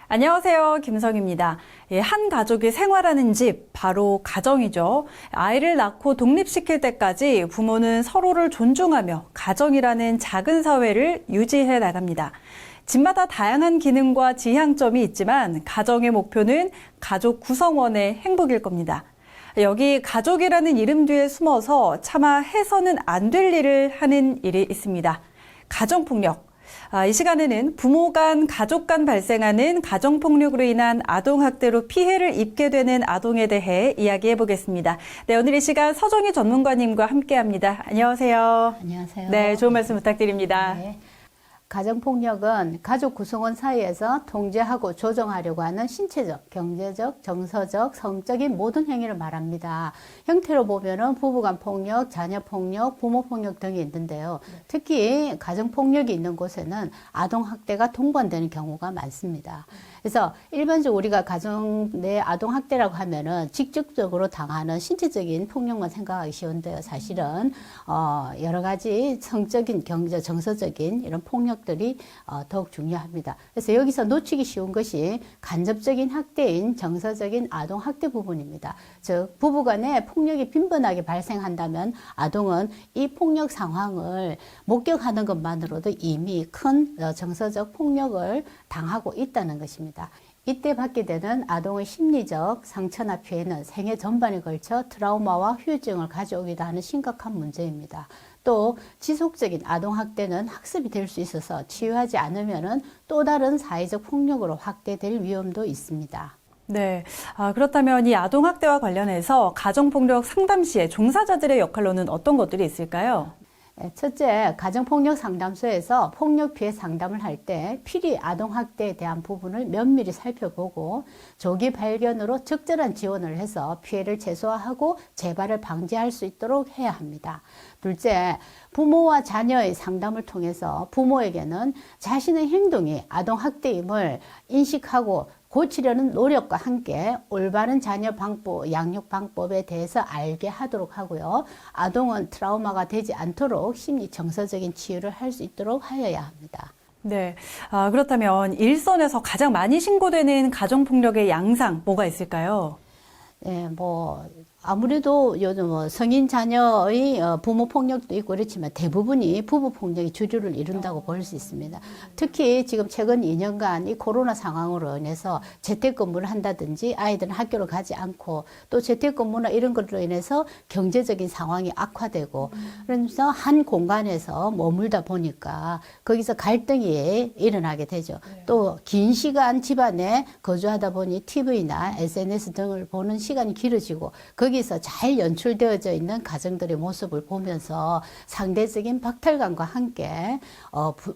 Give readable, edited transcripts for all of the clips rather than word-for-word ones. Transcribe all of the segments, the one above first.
안녕하세요. 김성입니다. 한 가족이 생활하는 집, 바로 가정이죠. 아이를 낳고 독립시킬 때까지 부모는 서로를 존중하며 가정이라는 작은 사회를 유지해 나갑니다. 집마다 다양한 기능과 지향점이 있지만 가정의 목표는 가족 구성원의 행복일 겁니다. 여기 가족이라는 이름 뒤에 숨어서 차마 해서는 안 될 일을 하는 일이 있습니다. 가정폭력. 이 시간에는 부모 간, 가족 간 발생하는 가정폭력으로 인한 아동학대로 피해를 입게 되는 아동에 대해 이야기해 보겠습니다. 네, 오늘 이 시간 서정희 전문가님과 함께합니다. 안녕하세요. 안녕하세요. 네, 좋은 말씀 부탁드립니다. 네. 가정폭력은 가족 구성원 사이에서 통제하고 조정하려고 하는 신체적, 경제적, 정서적, 성적인 모든 행위를 말합니다. 형태로 보면은 부부간 폭력, 자녀 폭력, 부모 폭력 등이 있는데요. 특히 가정폭력이 있는 곳에는 아동학대가 동반되는 경우가 많습니다. 그래서 일반적으로 우리가 가정 내 아동학대라고 하면은 직접적으로 당하는 신체적인 폭력만 생각하기 쉬운데요. 사실은 여러 가지 성적인, 경제, 정서적인 이런 폭력들이 더욱 중요합니다. 그래서 여기서 놓치기 쉬운 것이 간접적인 학대인 정서적인 아동학대 부분입니다. 즉 부부간에 폭력이 빈번하게 발생한다면 아동은 이 폭력 상황을 목격하는 것만으로도 이미 큰 정서적 폭력을 당하고 있다는 것입니다. 이때 받게 되는 아동의 심리적 상처나 피해는 생애 전반에 걸쳐 트라우마와 후유증을 가져오기도 하는 심각한 문제입니다. 또 지속적인 아동학대는 학습이 될 수 있어서 치유하지 않으면 또 다른 사회적 폭력으로 확대될 위험도 있습니다. 네. 그렇다면 이 아동학대와 관련해서 가정폭력 상담 시에 종사자들의 역할로는 어떤 것들이 있을까요? 첫째, 가정폭력 상담소에서 폭력 피해 상담을 할 때 필히 아동학대에 대한 부분을 면밀히 살펴보고 조기 발견으로 적절한 지원을 해서 피해를 최소화하고 재발을 방지할 수 있도록 해야 합니다. 둘째, 부모와 자녀의 상담을 통해서 부모에게는 자신의 행동이 아동학대임을 인식하고 고치려는 노력과 함께 올바른 자녀 방법, 양육 방법에 대해서 알게 하도록 하고요. 아동은 트라우마가 되지 않도록 심리 정서적인 치유를 할 수 있도록 하여야 합니다. 네. 그렇다면 일선에서 가장 많이 신고되는 가정폭력의 양상 뭐가 있을까요? 네, 아무래도 요즘 성인 자녀의 부모 폭력도 있고 그렇지만 대부분이 부부 폭력이 주류를 이룬다고 볼 수 있습니다. 특히 지금 최근 2년간 이 코로나 상황으로 인해서 재택근무를 한다든지 아이들은 학교를 가지 않고 또 재택근무나 이런 것으로 인해서 경제적인 상황이 악화되고 그러면서 한 공간에서 머물다 보니까 거기서 갈등이 일어나게 되죠. 또 긴 시간 집안에 거주하다 보니 TV나 SNS 등을 보는 시간이 길어지고 거기서 잘 연출되어져 있는 가정들의 모습을 보면서 상대적인 박탈감과 함께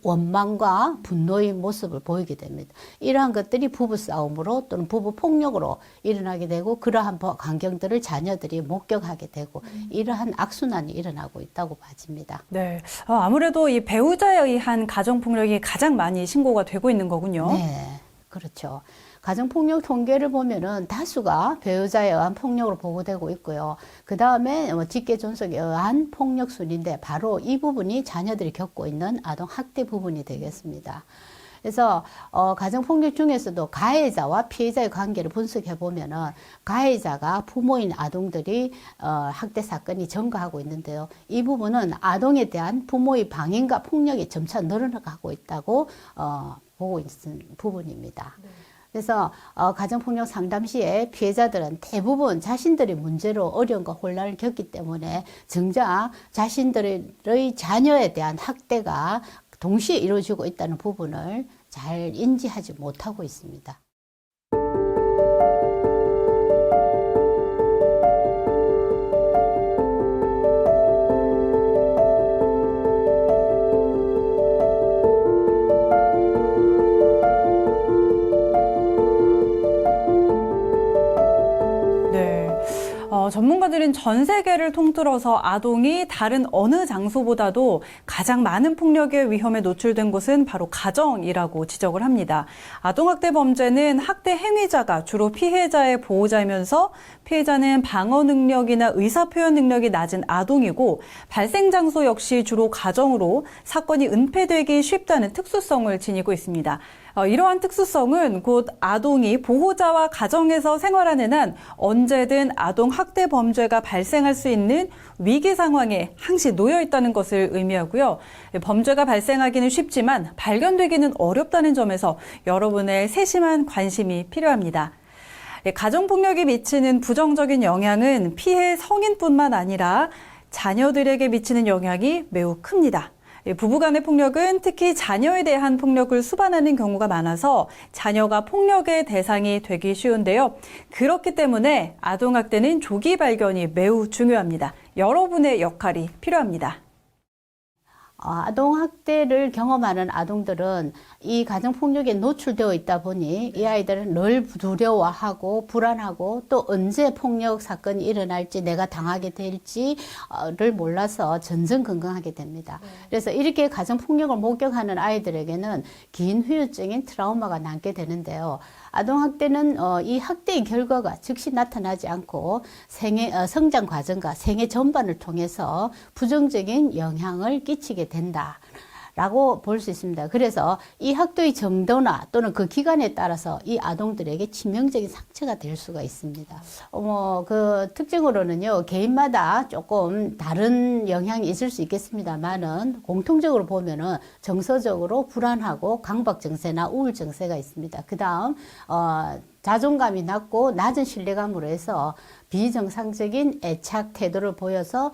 원망과 분노의 모습을 보이게 됩니다. 이러한 것들이 부부싸움으로 또는 부부폭력으로 일어나게 되고 그러한 광경들을 자녀들이 목격하게 되고 이러한 악순환이 일어나고 있다고 봐집니다. 네, 아무래도 이 배우자에 의한 가정폭력이 가장 많이 신고가 되고 있는 거군요. 네, 그렇죠. 가정폭력 통계를 보면은 다수가 배우자에 의한 폭력으로 보고되고 있고요. 그 다음에 직계존속에 의한 폭력 순인데 바로 이 부분이 자녀들이 겪고 있는 아동학대 부분이 되겠습니다. 그래서 가정폭력 중에서도 가해자와 피해자의 관계를 분석해 보면은 가해자가 부모인 아동들이 학대 사건이 증가하고 있는데요. 이 부분은 아동에 대한 부모의 방임과 폭력이 점차 늘어나고 있다고 보고 있는 부분입니다. 네. 그래서 가정폭력 상담 시에 피해자들은 대부분 자신들의 문제로 어려움과 혼란을 겪기 때문에 정작 자신들의 자녀에 대한 학대가 동시에 이루어지고 있다는 부분을 잘 인지하지 못하고 있습니다. 전문가들은 전 세계를 통틀어서 아동이 다른 어느 장소보다도 가장 많은 폭력의 위험에 노출된 곳은 바로 가정이라고 지적을 합니다. 아동학대 범죄는 학대 행위자가 주로 피해자의 보호자이면서 피해자는 방어 능력이나 의사표현 능력이 낮은 아동이고 발생 장소 역시 주로 가정으로 사건이 은폐되기 쉽다는 특수성을 지니고 있습니다. 이러한 특수성은 곧 아동이 보호자와 가정에서 생활하는 한 언제든 아동 학대 범죄가 발생할 수 있는 위기 상황에 항시 놓여 있다는 것을 의미하고요. 범죄가 발생하기는 쉽지만 발견되기는 어렵다는 점에서 여러분의 세심한 관심이 필요합니다. 가정폭력이 미치는 부정적인 영향은 피해 성인뿐만 아니라 자녀들에게 미치는 영향이 매우 큽니다. 부부 간의 폭력은 특히 자녀에 대한 폭력을 수반하는 경우가 많아서 자녀가 폭력의 대상이 되기 쉬운데요. 그렇기 때문에 아동학대는 조기 발견이 매우 중요합니다. 여러분의 역할이 필요합니다. 아동학대를 경험하는 아동들은 이 가정폭력에 노출되어 있다 보니 이 아이들은 늘 두려워하고 불안하고 또 언제 폭력 사건이 일어날지 내가 당하게 될지를 몰라서 전전긍긍하게 됩니다. 그래서 이렇게 가정폭력을 목격하는 아이들에게는 긴 후유증인 트라우마가 남게 되는데요. 아동학대는 이 학대의 결과가 즉시 나타나지 않고 성장 과정과 생애 전반을 통해서 부정적인 영향을 끼치게 된다. 라고 볼 수 있습니다. 그래서 이 학대의 정도나 또는 그 기간에 따라서 이 아동들에게 치명적인 상처가 될 수가 있습니다. 그 특징으로는요, 개인마다 조금 다른 영향이 있을 수 있겠습니다만은 공통적으로 보면은 정서적으로 불안하고 강박 증세나 우울 증세가 있습니다. 그 다음, 자존감이 낮고 낮은 신뢰감으로 해서 비정상적인 애착 태도를 보여서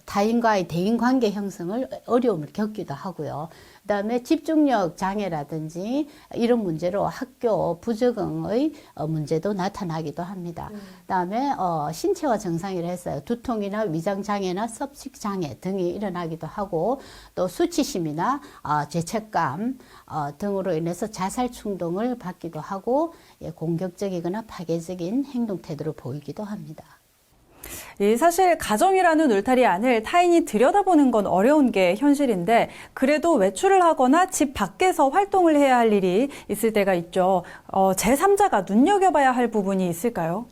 타인과의 대인관계 형성을 어려움을 겪기도 하고요. 그다음에 집중력 장애라든지 이런 문제로 학교 부적응의 문제도 나타나기도 합니다. 그다음에 신체와 정상이라 해서 두통이나 위장 장애나 섭식 장애 등이 일어나기도 하고 또 수치심이나 죄책감 등으로 인해서 자살 충동을 받기도 하고 공격적이거나 파괴적인 행동 태도를 보이기도 합니다. 사실 가정이라는 울타리 안을 타인이 들여다보는 건 어려운 게 현실인데 그래도 외출을 하거나 집 밖에서 활동을 해야 할 일이 있을 때가 있죠. 제3자가 눈여겨봐야 할 부분이 있을까요?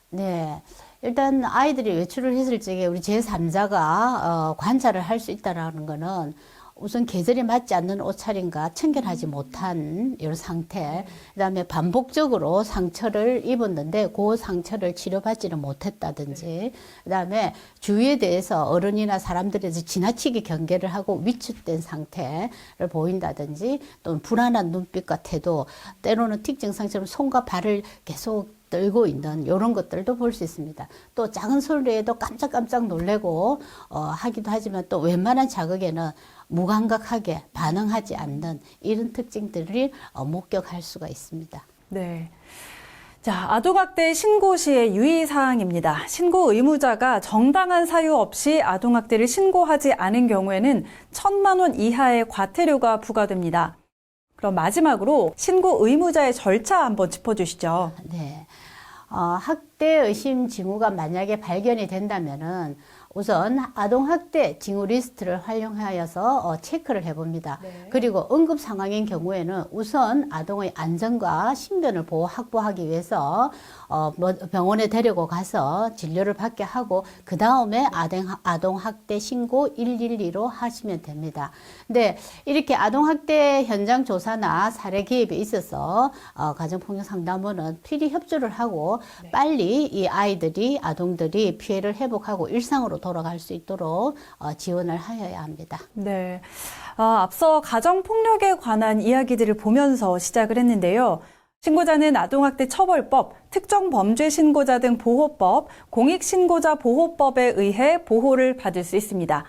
네. 일단 아이들이 외출을 했을 적에 우리 제3자가 관찰을 할 수 있다는 거는 우선 계절에 맞지 않는 옷차림과 청결하지 못한 이런 상태, 그다음에 반복적으로 상처를 입었는데 그 상처를 치료받지는 못했다든지, 그다음에 주위에 대해서 어른이나 사람들에서 지나치게 경계를 하고 위축된 상태를 보인다든지, 또는 불안한 눈빛과 태도, 때로는 특징상처럼 손과 발을 계속 떨고 있는 이런 것들도 볼 수 있습니다. 또 작은 소리에도 깜짝깜짝 놀래고 하기도 하지만 또 웬만한 자극에는 무감각하게 반응하지 않는 이런 특징들을 목격할 수가 있습니다. 네. 자, 아동학대 신고 시의 유의사항입니다. 신고 의무자가 정당한 사유 없이 아동학대를 신고하지 않은 경우에는 1,000만 원 이하의 과태료가 부과됩니다. 그럼 마지막으로 신고 의무자의 절차 한번 짚어주시죠. 네. 학대 의심 징후가 만약에 발견이 된다면은 우선 아동학대 징후 리스트를 활용하여서 체크를 해봅니다. 네. 그리고 응급 상황인 경우에는 우선 아동의 안전과 신변을 확보하기 위해서 병원에 데리고 가서 진료를 받게 하고 그 다음에 아동학대 신고 112로 하시면 됩니다. 근데 이렇게 아동학대 현장 조사나 사례 개입에 있어서 가정폭력 상담원은 필히 협조를 하고 네. 빨리 이 아동들이 피해를 회복하고 일상으로 돌아갈 수 있도록 지원을 하여야 합니다. 네, 앞서 가정폭력에 관한 이야기들을 보면서 시작을 했는데요. 신고자는 아동학대 처벌법, 특정범죄 신고자 등 보호법, 공익신고자 보호법에 의해 보호를 받을 수 있습니다.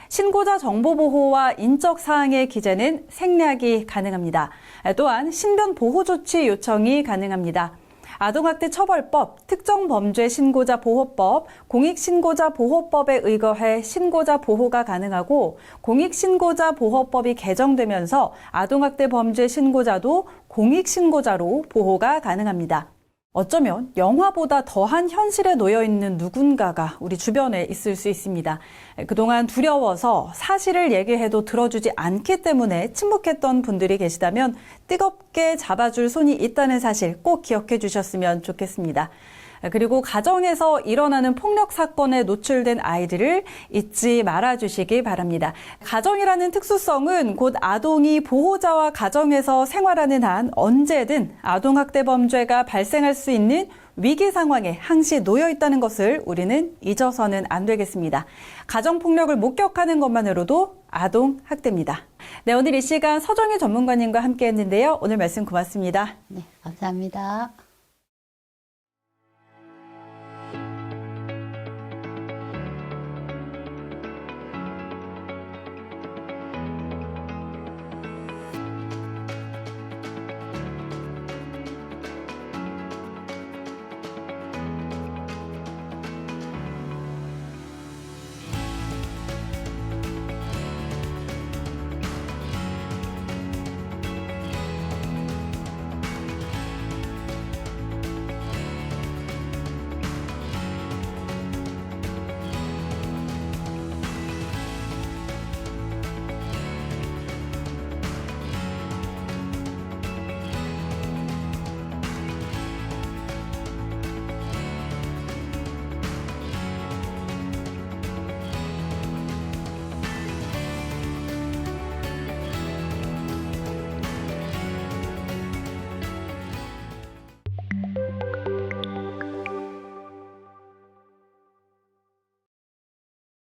신고자 정보보호와 인적사항의 기재는 생략이 가능합니다. 또한 신변보호조치 요청이 가능합니다. 아동학대 처벌법, 특정범죄 신고자 보호법, 공익신고자 보호법에 의거해 신고자 보호가 가능하고 공익신고자 보호법이 개정되면서 아동학대 범죄 신고자도 공익신고자로 보호가 가능합니다. 어쩌면 영화보다 더한 현실에 놓여 있는 누군가가 우리 주변에 있을 수 있습니다. 그동안 두려워서 사실을 얘기해도 들어주지 않기 때문에 침묵했던 분들이 계시다면 뜨겁게 잡아줄 손이 있다는 사실 꼭 기억해 주셨으면 좋겠습니다. 그리고 가정에서 일어나는 폭력 사건에 노출된 아이들을 잊지 말아 주시기 바랍니다. 가정이라는 특수성은 곧 아동이 보호자와 가정에서 생활하는 한 언제든 아동학대 범죄가 발생할 수 있는 위기 상황에 항시 놓여 있다는 것을 우리는 잊어서는 안 되겠습니다. 가정폭력을 목격하는 것만으로도 아동학대입니다. 네, 오늘 이 시간 서정희 전문가님과 함께 했는데요. 오늘 말씀 고맙습니다. 네, 감사합니다.